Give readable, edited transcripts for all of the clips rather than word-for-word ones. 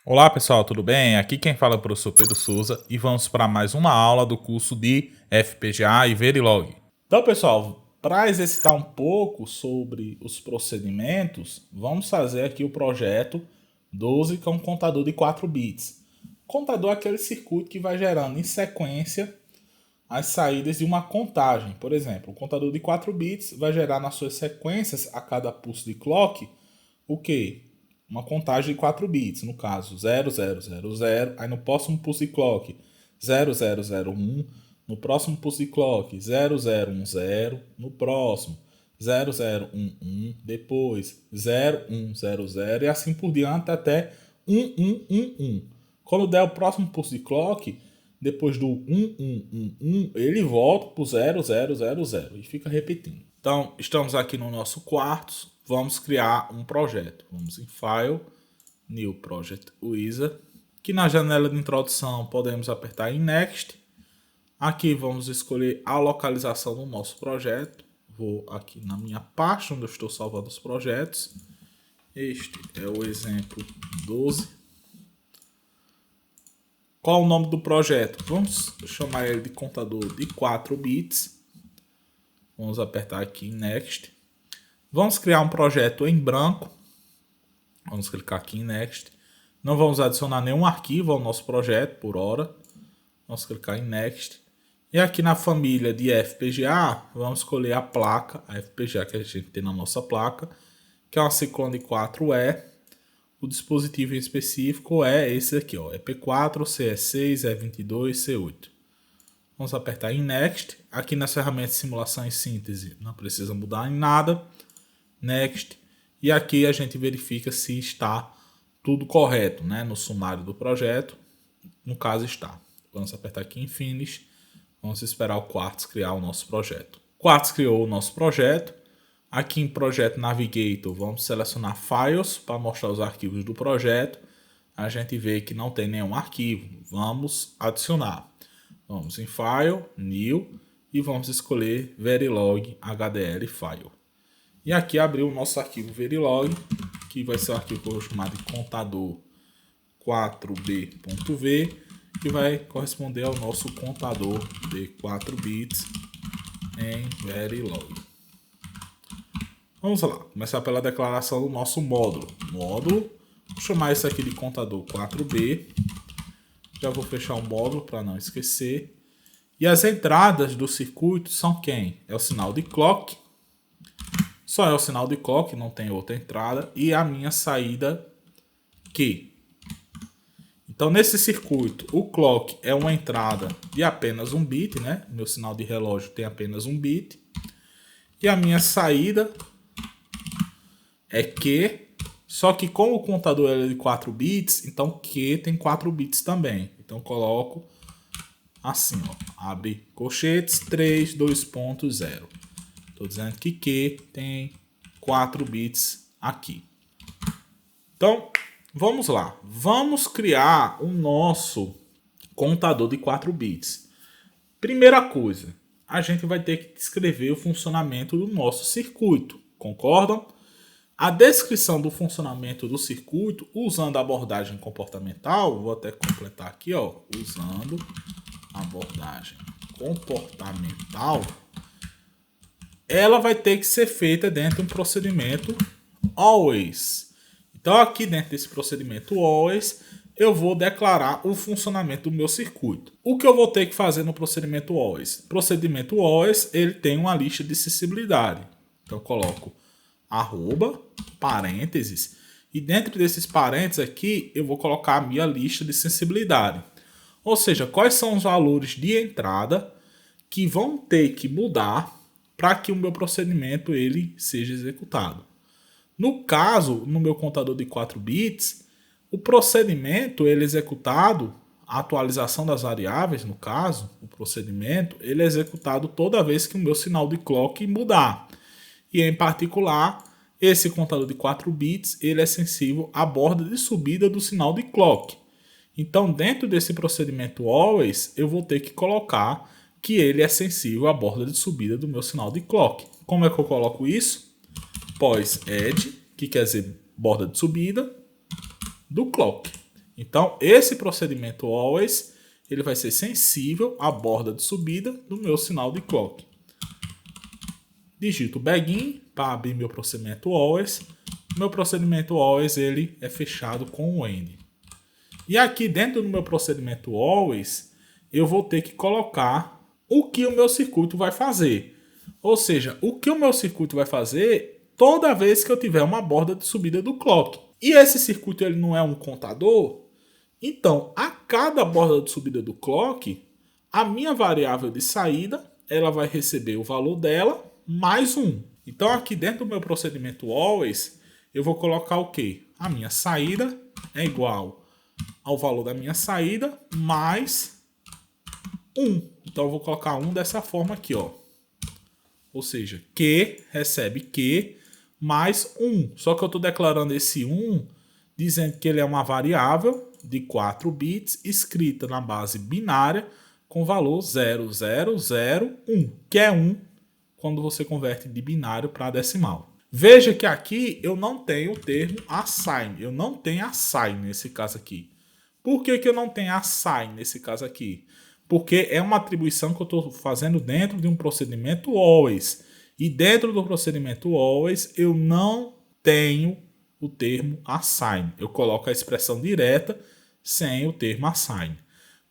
Olá pessoal, tudo bem? Aqui quem fala é o professor Pedro Souza e vamos para mais uma aula do curso de FPGA e Verilog. Então pessoal, para exercitar um pouco sobre os procedimentos, vamos fazer aqui o projeto 12, que é um contador de 4 bits. Contador é aquele circuito que vai gerando em sequência as saídas de uma contagem. Por exemplo, o contador de 4 bits vai gerar nas suas sequências, a cada pulso de clock, o quê? Uma contagem de 4 bits, no caso 0000, aí no próximo pulso de clock 0001, no próximo pulso de clock 0010, no próximo 0011, depois 0100 e assim por diante até 1111. Quando der o próximo pulso de clock, depois do 1111, ele volta para o 0000 e fica repetindo. Então, estamos aqui no nosso quarto. Vamos criar um projeto. Vamos em File, New Project Wizard. Aqui na janela de introdução podemos apertar em Next. Aqui vamos escolher a localização do nosso projeto. Vou aqui na minha pasta onde eu estou salvando os projetos. Este é o exemplo 12. Qual o nome do projeto? Vamos chamar ele de contador de 4 bits. Vamos apertar aqui em Next. Vamos criar um projeto em branco. Vamos clicar aqui em Next. Não vamos adicionar nenhum arquivo ao nosso projeto por hora. Vamos clicar em Next. E aqui na família de FPGA, vamos escolher a placa, a FPGA que a gente tem na nossa placa, que é uma Cyclone 4E. O dispositivo em específico é esse aqui, ó, EP4, CE6, E22, C8. Vamos apertar em Next. Aqui nas ferramentas de simulação e síntese não precisa mudar em nada. Next. E aqui a gente verifica se está tudo correto, né, no sumário do projeto. No caso está. Vamos apertar aqui em Finish. Vamos esperar o Quartz criar o nosso projeto. O Quartz criou o nosso projeto. Aqui em Projeto Navigator, vamos selecionar Files para mostrar os arquivos do projeto. A gente vê que não tem nenhum arquivo. Vamos adicionar. Vamos em File, New, e vamos escolher Verilog HDL File. E aqui abriu o nosso arquivo Verilog, que vai ser o arquivo que eu vou chamar de contador 4b.v, que vai corresponder ao nosso contador de 4 bits em Verilog. Vamos lá, começar pela declaração do nosso módulo. Módulo, vou chamar isso aqui de contador 4b. Já vou fechar o módulo para não esquecer. E as entradas do circuito são quem? É o sinal de clock. Só é o sinal de clock, não tem outra entrada. E a minha saída Q. Então, nesse circuito, o clock é uma entrada de apenas 1 bit, né? Meu sinal de relógio tem apenas 1 bit. E a minha saída é Q. Só que como o contador é de 4 bits, então Q tem 4 bits também. Então, coloco assim, ó. Abre colchetes, 3, 2.0. Estou dizendo que Q tem 4 bits aqui. Então, vamos lá. Vamos criar o nosso contador de 4 bits. Primeira coisa, a gente vai ter que descrever o funcionamento do nosso circuito. Concordam? A descrição do funcionamento do circuito, usando a abordagem comportamental, vou até completar aqui, ó, usando a abordagem comportamental, ela vai ter que ser feita dentro de um procedimento always. Então, aqui dentro desse procedimento always, eu vou declarar o funcionamento do meu circuito. O que eu vou ter que fazer no procedimento always? Procedimento always, ele tem uma lista de sensibilidade. Então, eu coloco arroba, parênteses, e dentro desses parênteses aqui, eu vou colocar a minha lista de sensibilidade. Ou seja, quais são os valores de entrada que vão ter que mudar para que o meu procedimento ele seja executado. No caso, no meu contador de 4 bits, o procedimento ele é executado, a atualização das variáveis, no caso, o procedimento, ele é executado toda vez que o meu sinal de clock mudar. E em particular, esse contador de 4 bits, ele é sensível à borda de subida do sinal de clock. Então, dentro desse procedimento always, eu vou ter que colocar que ele é sensível à borda de subida do meu sinal de clock. Como é que eu coloco isso? Pós edge, que quer dizer borda de subida, do clock. Então, esse procedimento always, ele vai ser sensível à borda de subida do meu sinal de clock. Digito begin para abrir meu procedimento always. Meu procedimento always ele é fechado com o end. E aqui dentro do meu procedimento always, eu vou ter que colocar o que o meu circuito vai fazer. Ou seja, o que o meu circuito vai fazer toda vez que eu tiver uma borda de subida do clock. E esse circuito ele não é um contador? Então, a cada borda de subida do clock, a minha variável de saída, ela vai receber o valor dela mais 1. Então, aqui dentro do meu procedimento always, eu vou colocar o quê? A minha saída é igual ao valor da minha saída mais 1. Então, eu vou colocar 1 dessa forma aqui, ó. Ou seja, Q recebe Q mais 1. Só que eu estou declarando esse 1 dizendo que ele é uma variável de 4 bits escrita na base binária com valor 0001, que é 1 quando você converte de binário para decimal. Veja que aqui eu não tenho o termo assign, eu não tenho assign nesse caso aqui. Por que eu não tenho assign nesse caso aqui? Porque é uma atribuição que eu estou fazendo dentro de um procedimento always. E dentro do procedimento always eu não tenho o termo assign. Eu coloco a expressão direta sem o termo assign.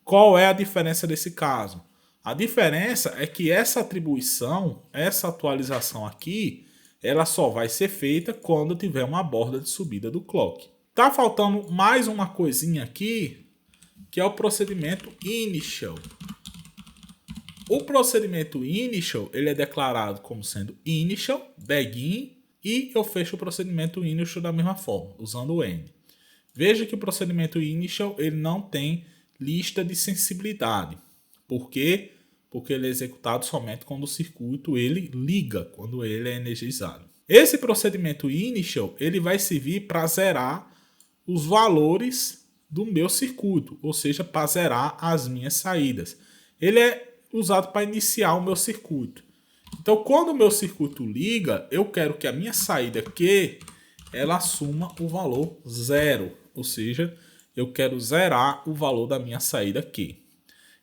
Qual é a diferença desse caso? A diferença é que essa atribuição, essa atualização aqui, ela só vai ser feita quando tiver uma borda de subida do clock. Tá faltando mais uma coisinha aqui, que é o procedimento initial. O procedimento initial, ele é declarado como sendo initial, begin, e eu fecho o procedimento initial da mesma forma, usando o end. Veja que o procedimento initial ele não tem lista de sensibilidade. Por quê? Porque ele é executado somente quando o circuito ele liga, quando ele é energizado. Esse procedimento initial ele vai servir para zerar os valores do meu circuito, ou seja, para zerar as minhas saídas. Ele é usado para iniciar o meu circuito. Então, quando o meu circuito liga, eu quero que a minha saída Q ela assuma o valor 0, ou seja, eu quero zerar o valor da minha saída Q.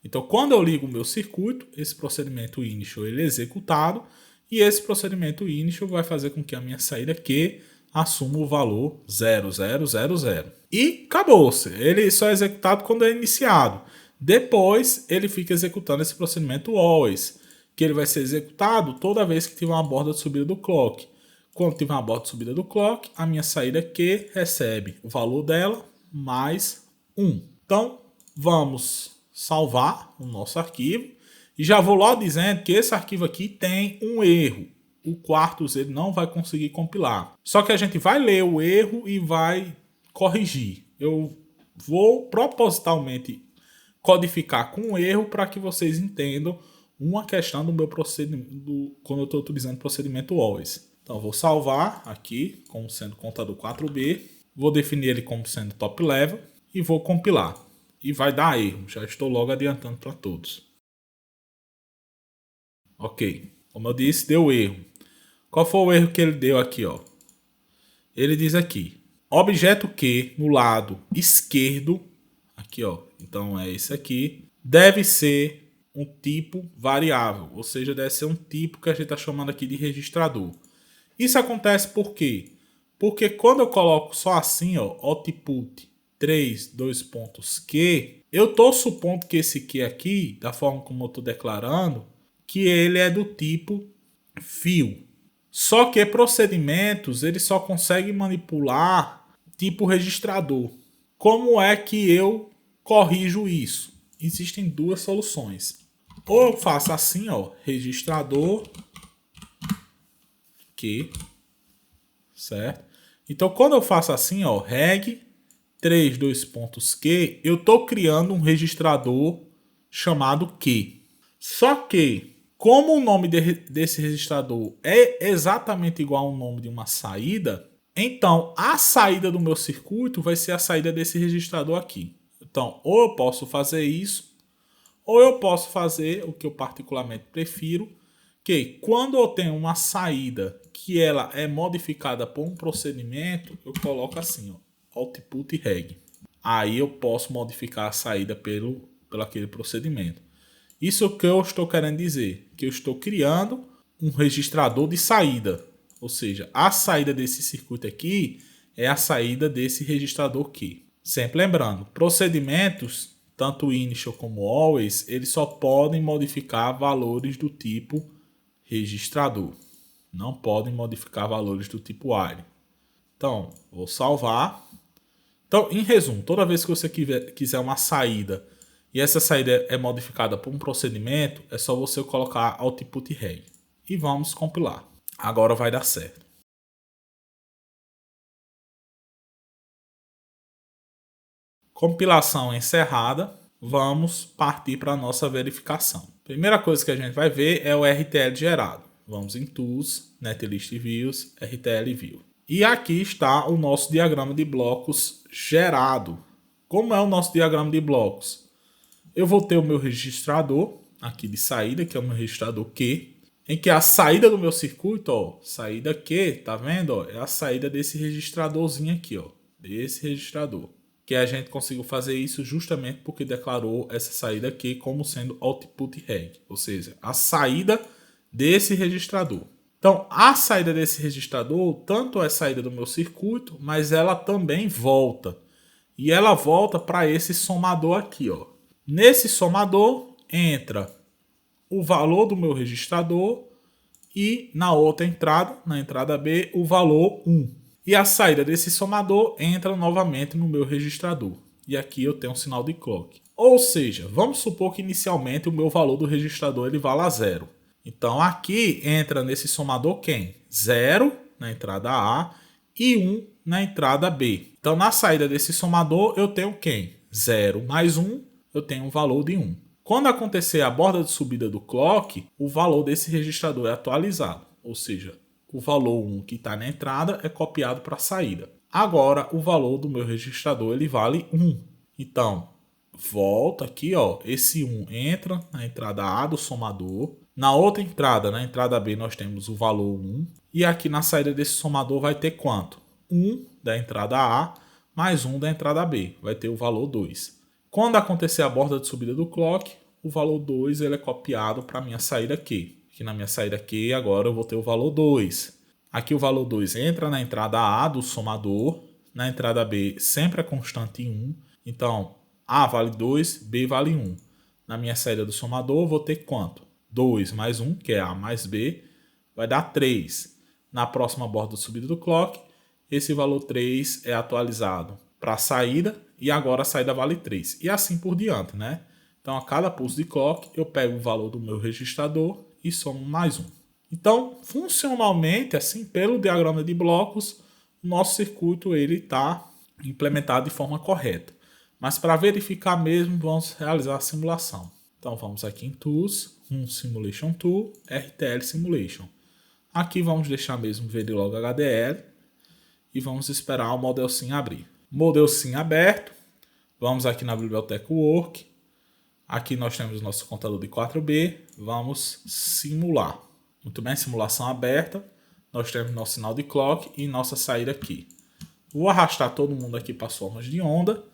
Então, quando eu ligo o meu circuito, esse procedimento initial ele é executado e esse procedimento initial vai fazer com que a minha saída Q assuma o valor 0000. E acabou-se. Ele só é executado quando é iniciado. Depois, ele fica executando esse procedimento always, que ele vai ser executado toda vez que tiver uma borda de subida do clock. Quando tiver uma borda de subida do clock, a minha saída Q recebe o valor dela mais 1. Então, vamos salvar o nosso arquivo. E já vou logo dizendo que esse arquivo aqui tem um erro. O Quartus ele não vai conseguir compilar. Só que a gente vai ler o erro e vai corrigir. Eu vou propositalmente codificar com erro para que vocês entendam uma questão do meu procedimento, quando eu estou utilizando o procedimento always. Então, eu vou salvar aqui como sendo contador 4B. Vou definir ele como sendo top level e vou compilar. E vai dar erro. Já estou logo adiantando para todos. Ok. Como eu disse, deu erro. Qual foi o erro que ele deu aqui, ó? Ele diz aqui, objeto Q no lado esquerdo, aqui, ó, então é esse aqui, deve ser um tipo variável, ou seja, deve ser um tipo que a gente está chamando aqui de registrador. Isso acontece por quê? Porque quando eu coloco só assim, ó, output 3, 2 pontos Q, eu estou supondo que esse Q aqui, da forma como eu estou declarando, que ele é do tipo fio. Só que procedimentos, ele só consegue manipular tipo registrador. Como é que eu corrijo isso? Existem duas soluções. Ou eu faço assim, ó, registrador Q, certo? Então, quando eu faço assim, ó, reg 3, 2 pontos Q, eu estou criando um registrador chamado Q. Só que, como o nome desse registrador é exatamente igual ao nome de uma saída, então a saída do meu circuito vai ser a saída desse registrador aqui. Então, ou eu posso fazer isso, ou eu posso fazer o que eu particularmente prefiro, que quando eu tenho uma saída que ela é modificada por um procedimento, eu coloco assim, ó, output reg. aí eu posso modificar a saída pelo aquele procedimento. Isso é o que eu estou querendo dizer, que eu estou criando um registrador de saída, ou seja, a saída desse circuito aqui é a saída desse registrador aqui. Sempre lembrando, procedimentos, tanto initial como always, eles só podem modificar valores do tipo registrador. Não podem modificar valores do tipo while. Então, vou salvar. Então, em resumo, toda vez que você quiser uma saída e essa saída é modificada por um procedimento, é só você colocar output reg. E vamos compilar. Agora vai dar certo. Compilação encerrada. Vamos partir para a nossa verificação. Primeira coisa que a gente vai ver é o RTL gerado. Vamos em Tools, Netlist Views, RTL View. E aqui está o nosso diagrama de blocos gerado. Como é o nosso diagrama de blocos? Eu vou ter o meu registrador aqui de saída, que é o meu registrador Q, em que a saída do meu circuito, ó, saída Q, tá vendo? Ó, é a saída desse registradorzinho aqui, ó, desse registrador. Que a gente conseguiu fazer isso justamente porque declarou essa saída aqui como sendo output reg, ou seja, a saída desse registrador. Então, a saída desse registrador, tanto é saída do meu circuito, mas ela também volta. E ela volta para esse somador aqui, ó. Nesse somador entra o valor do meu registrador e na outra entrada, na entrada B, o valor 1. E a saída desse somador entra novamente no meu registrador. E aqui eu tenho um sinal de clock. Ou seja, vamos supor que inicialmente o meu valor do registrador ele vale a 0. Então aqui entra nesse somador quem? 0 na entrada A e 1 na entrada B. Então na saída desse somador eu tenho quem? 0 mais 1, eu tenho um valor de 1. Quando acontecer a borda de subida do clock, o valor desse registrador é atualizado. Ou seja, o valor 1 que está na entrada é copiado para a saída. Agora o valor do meu registrador ele vale 1. Então, volta aqui, ó, esse 1 entra na entrada A do somador. Na outra entrada, na entrada B, nós temos o valor 1. E aqui na saída desse somador vai ter quanto? 1 da entrada A mais 1 da entrada B. Vai ter o valor 2. Quando acontecer a borda de subida do clock, o valor 2 ele é copiado para a minha saída Q. Aqui na minha saída Q, agora eu vou ter o valor 2. Aqui o valor 2 entra na entrada A do somador. Na entrada B sempre é constante 1. Então, A vale 2, B vale 1. Na minha saída do somador, eu vou ter quanto? 2 mais 1, que é A mais B, vai dar 3. Na próxima borda de subida do clock, esse valor 3 é atualizado para a saída e agora a saída vale 3. E assim por diante, né? Então, a cada pulso de clock, eu pego o valor do meu registrador e somo mais 1. Então, funcionalmente, assim, pelo diagrama de blocos, o nosso circuito está implementado de forma correta. Mas para verificar mesmo, vamos realizar a simulação. Então, vamos aqui em Tools, Simulation Tool, RTL Simulation. Aqui vamos deixar mesmo Verilog HDL e vamos esperar o Model Sim abrir. Model Sim aberto, vamos aqui na biblioteca Work. Aqui nós temos nosso contador de 4B, vamos simular. Muito bem, simulação aberta, nós temos nosso sinal de clock e nossa saída aqui. Vou arrastar todo mundo aqui para as formas de onda.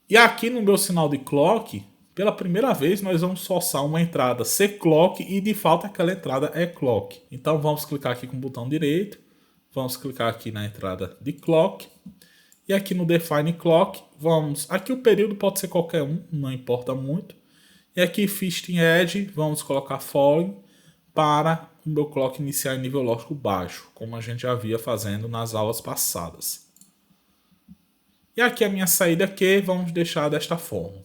E aqui no meu sinal de clock, pela primeira vez nós vamos forçar uma entrada ser clock e de fato aquela entrada é clock. Então vamos clicar aqui com o botão direito, vamos clicar aqui na entrada de clock. E aqui no Define Clock, aqui o período pode ser qualquer um, não importa muito. E aqui Fixed Edge, vamos colocar Falling para o meu clock iniciar em nível lógico baixo, como a gente já havia fazendo nas aulas passadas. E aqui a minha saída Q, vamos deixar desta forma.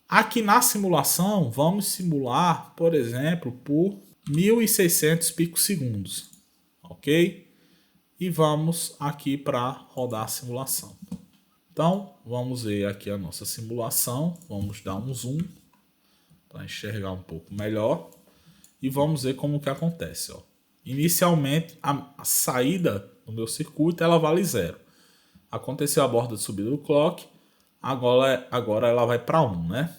Aqui na simulação, vamos simular, por exemplo, por 1600 picosegundos, ok? E vamos aqui para rodar a simulação. Então, vamos ver aqui a nossa simulação, vamos dar um zoom para enxergar um pouco melhor e vamos ver como que acontece. Ó. Inicialmente, a saída do meu circuito ela vale 0. Aconteceu a borda de subida do clock, agora ela vai para 1, né?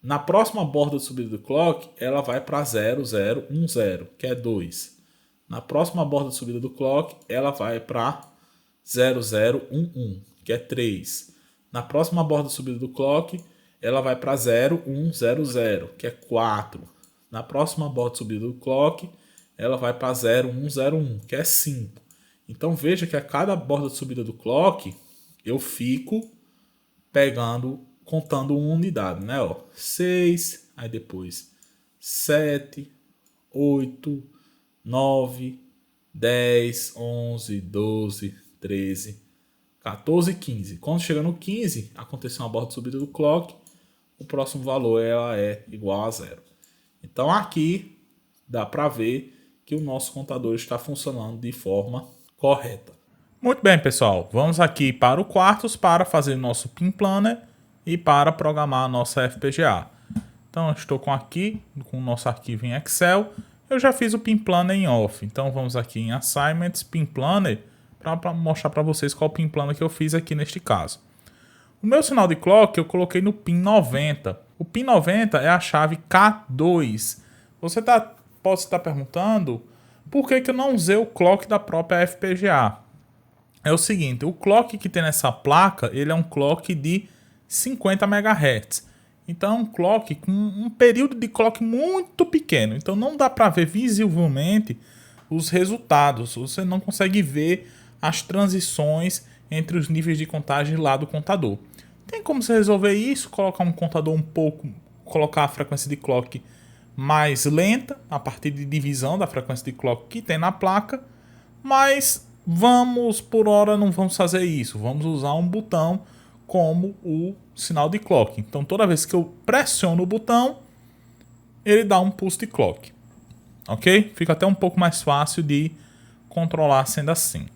Na próxima borda de subida do clock, ela vai para 0, 0, 1, 0, que é 2. Na próxima borda de subida do clock, ela vai para 0, 0, 1, 1, que é 3. Na próxima borda de subida do clock, ela vai para 0, 1, 0, 0, que é 4. Na próxima borda de subida do clock, ela vai para 0, 1, 0, 1, que é 5. Então veja que a cada borda de subida do clock, eu fico contando uma unidade, né? 6, aí depois 7, 8, 9, 10, 11, 12, 13, 14, 15. Quando chega no 15, aconteceu uma borda de subida do clock, o próximo valor ela é igual a 0. Então aqui dá para ver que o nosso contador está funcionando de forma correta. Muito bem, pessoal. Vamos aqui para o Quartus para fazer nosso Pin Planner e para programar a nossa FPGA. Então eu estou aqui com o nosso arquivo em Excel. Eu já fiz o Pin Planner em off. Então vamos aqui em Assignments, Pin Planner, para mostrar para vocês qual Pin Planner que eu fiz aqui neste caso. O meu sinal de clock eu coloquei no pin 90. O pin 90 é a chave K2. Você pode estar perguntando por que eu não usei o clock da própria FPGA. É o seguinte, o clock que tem nessa placa, ele é um clock de 50 MHz. Então é um clock com um período de clock muito pequeno. Então não dá para ver visivelmente os resultados. Você não consegue ver as transições entre os níveis de contagem lá do contador. Tem como você resolver isso, colocar um contador colocar a frequência de clock mais lenta, a partir de divisão da frequência de clock que tem na placa, mas por hora não vamos fazer isso, vamos usar um botão como o sinal de clock. Então toda vez que eu pressiono o botão, ele dá um pulse de clock, ok? Fica até um pouco mais fácil de controlar sendo assim.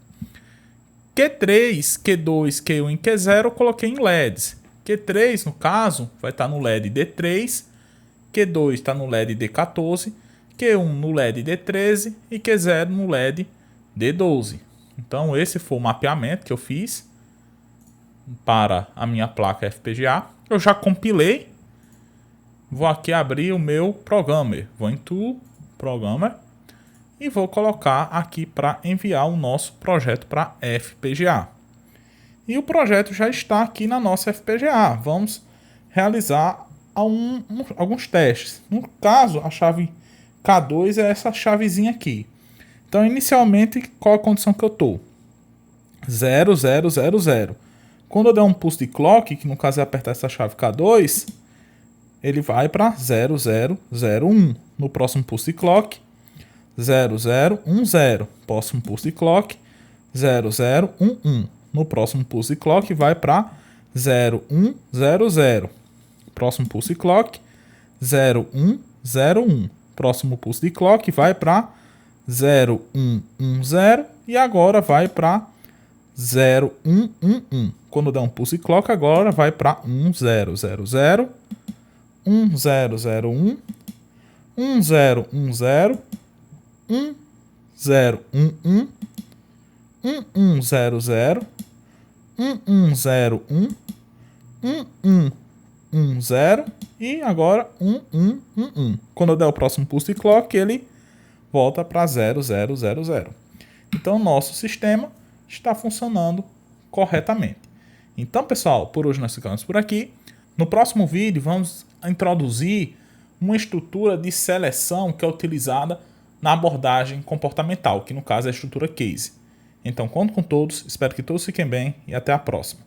Q3, Q2, Q1 e Q0 eu coloquei em LEDs. Q3, no caso, vai estar no LED D3, Q2 está no LED D14, Q1 no LED D13 e Q0 no LED D12. Então esse foi o mapeamento que eu fiz para a minha placa FPGA. Eu já compilei. Vou aqui abrir o meu Programmer. Vou em Tool, Programmer. E vou colocar aqui para enviar o nosso projeto para FPGA. E o projeto já está aqui na nossa FPGA. Vamos realizar alguns testes. No caso, a chave K2 é essa chavezinha aqui. Então, inicialmente, qual a condição que eu estou? 0, 0, 0, 0. Quando eu der um pulse de clock, que no caso é apertar essa chave K2, ele vai para 0, 0, 0, 1. No próximo pulse de clock, 0, 0, 1, 0. Próximo pulse de clock, 0, 0, 1, 1. No próximo pulse de clock vai para 0, 1, 0, 0. Próximo pulse de clock, 0, 1, 0, 1. Próximo pulse de clock vai para 0, 1, 1, 0. E agora vai para 0, 1, 1, 1. Quando der um pulse de clock, agora vai para 1, 0, 0, 0. 1, 0, 0, 1. 1, 0, 1, 0. 1, 0, 1, 1. 1, 1, 0, 0. 1, 1, 0, 1. 1, 1, 1, 0. E agora 1, 1, 1, 1. Quando eu der o próximo pulse de clock, ele volta para 0, 0, 0, 0. Então, nosso sistema está funcionando corretamente. Então, pessoal, por hoje nós ficamos por aqui. No próximo vídeo, vamos introduzir uma estrutura de seleção que é utilizada na abordagem comportamental, que no caso é a estrutura case. Então, conto com todos, espero que todos fiquem bem e até a próxima.